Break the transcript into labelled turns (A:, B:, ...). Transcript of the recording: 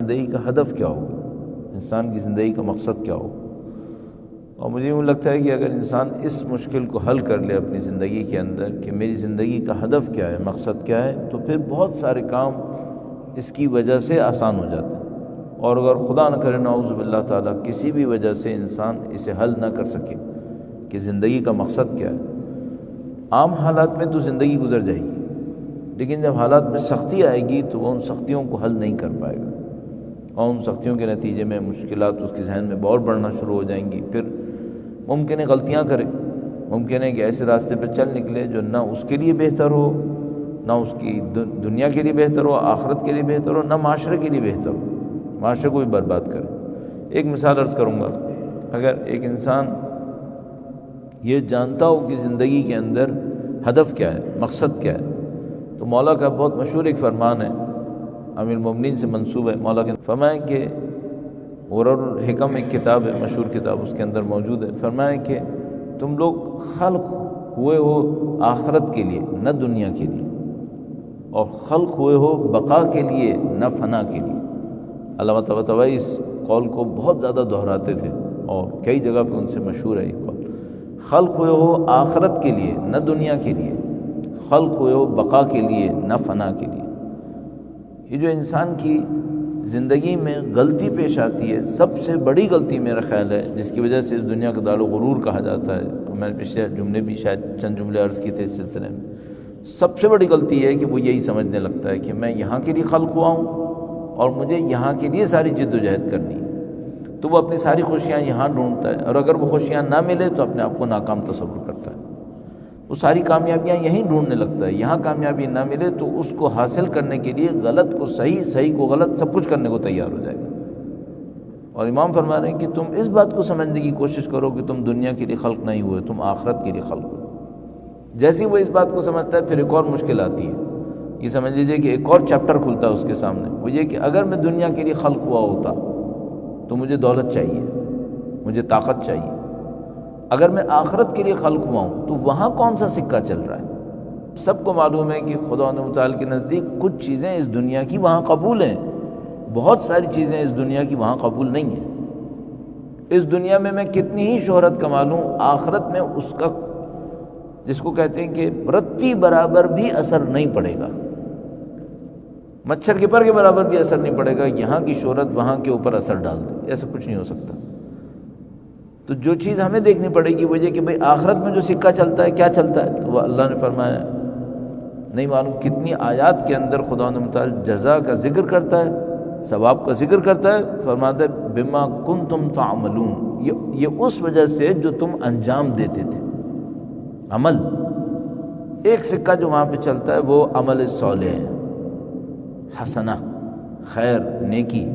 A: زندگی کا ہدف کیا ہوگا، انسان کی زندگی کا مقصد کیا ہوگا۔ اور مجھے یوں لگتا ہے کہ اگر انسان اس مشکل کو حل کر لے اپنی زندگی کے اندر کہ میری زندگی کا ہدف کیا ہے، مقصد کیا ہے، تو پھر بہت سارے کام اس کی وجہ سے آسان ہو جاتے ہیں۔ اور اگر خدا نہ کرے نعوذ باللہ تعالیٰ کسی بھی وجہ سے انسان اسے حل نہ کر سکے کہ زندگی کا مقصد کیا ہے، عام حالات میں تو زندگی گزر جائے گی، لیکن جب حالات میں سختی آئے گی تو وہ ان سختیوں کو حل نہیں کر پائے گا، اور ان سختیوں کے نتیجے میں مشکلات اس کے ذہن میں اور بڑھنا شروع ہو جائیں گی۔ پھر ممکن ہے غلطیاں کرے، ممکن ہے کہ ایسے راستے پہ چل نکلے جو نہ اس کے لیے بہتر ہو، نہ اس کی دنیا کے لیے بہتر ہو، آخرت کے لیے بہتر ہو، نہ معاشرے کے لیے بہتر ہو، معاشرے کو بھی برباد کرے۔ ایک مثال عرض کروں گا، اگر ایک انسان یہ جانتا ہو کہ زندگی کے اندر ہدف کیا ہے، مقصد کیا ہے، تو مولا کا بہت مشہور ایک فرمان ہے، امیر المومنین سے منسوب ہے، مولا کے فرمائیں کہ غرر الحکم ایک کتاب ہے، مشہور کتاب، اس کے اندر موجود ہے، فرمائیں کہ تم لوگ خلق ہوئے ہو آخرت کے لیے نہ دنیا کے لیے، اور خلق ہوئے ہو بقا کے لیے نہ فنا کے لیے۔ علامہ طباطبائی اس قول کو بہت زیادہ دہراتے تھے اور کئی جگہ پہ ان سے مشہور ہے یہ قول، خلق ہوئے ہو آخرت کے لیے نہ دنیا کے لیے، خلق ہوئے ہو بقا کے لیے نہ فنا کے لیے۔ یہ جو انسان کی زندگی میں غلطی پیش آتی ہے، سب سے بڑی غلطی میرا خیال ہے جس کی وجہ سے اس دنیا کا دار و غرور کہا جاتا ہے، میں نے پچھلے جملے بھی شاید چند جملے عرض کیے تھے اس سلسلے میں، سب سے بڑی غلطی ہے کہ وہ یہی سمجھنے لگتا ہے کہ میں یہاں کے لیے خلق ہوا ہوں اور مجھے یہاں کے لیے ساری جد و جہد کرنی ہے، تو وہ اپنی ساری خوشیاں یہاں ڈھونڈتا ہے، اور اگر وہ خوشیاں نہ ملے تو اپنے آپ کو ناکام تصور کرتا ہے، وہ ساری کامیابیاں یہیں ڈھونڈنے لگتا ہے، یہاں کامیابی نہ ملے تو اس کو حاصل کرنے کے لیے غلط کو صحیح، صحیح کو غلط، سب کچھ کرنے کو تیار ہو جائے گا۔ اور امام فرما رہے ہیں کہ تم اس بات کو سمجھنے کی کوشش کرو کہ تم دنیا کے لیے خلق نہیں ہوئے، تم آخرت کے لیے خلق ہوئے۔ جیسے ہی وہ اس بات کو سمجھتا ہے پھر ایک اور مشکل آتی ہے، یہ سمجھ لیجیے کہ ایک اور چیپٹر کھلتا ہے اس کے سامنے، وہ یہ کہ اگر میں دنیا کے لیے خلق ہوا ہوتا تو مجھے دولت چاہیے، مجھے طاقت چاہیے، اگر میں آخرت کے لیے خلق ہوا ہوں تو وہاں کون سا سکہ چل رہا ہے؟ سب کو معلوم ہے کہ خدا متعال کے نزدیک کچھ چیزیں اس دنیا کی وہاں قبول ہیں، بہت ساری چیزیں اس دنیا کی وہاں قبول نہیں ہیں۔ اس دنیا میں کتنی ہی شہرت کما لوں، آخرت میں اس کا جس کو کہتے ہیں کہ رتی برابر بھی اثر نہیں پڑے گا، مچھر کے پر کے برابر بھی اثر نہیں پڑے گا، یہاں کی شہرت وہاں کے اوپر اثر ڈال دے، ایسا کچھ نہیں ہو سکتا۔ تو جو چیز ہمیں دیکھنی پڑے گی وہ یہ کہ بھئی آخرت میں جو سکہ چلتا ہے کیا چلتا ہے، تو وہ اللہ نے فرمایا نہیں معلوم کتنی آیات کے اندر خدا متعال جزا کا ذکر کرتا ہے، ثواب کا ذکر کرتا ہے، فرماتا ہے بما کنتم تعملون، یہ اس وجہ سے جو تم انجام دیتے تھے، عمل۔ ایک سکہ جو وہاں پہ چلتا ہے وہ عمل صالح، حسنہ، خیر، نیکی،